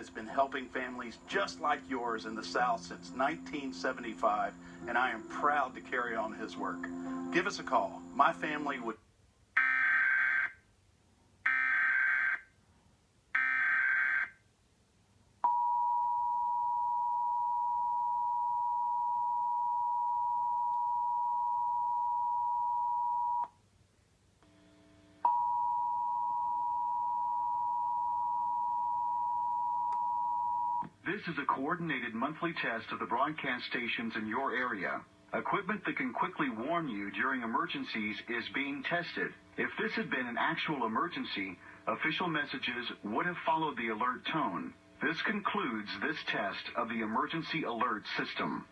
has been helping families just like yours in the South since 1975, and I am proud to carry on his work. Give us a call. My family would... This is a coordinated monthly test of the broadcast stations in your area. Equipment that can quickly warn you during emergencies is being tested. If this had been an actual emergency, official messages would have followed the alert tone. This concludes this test of the emergency alert system.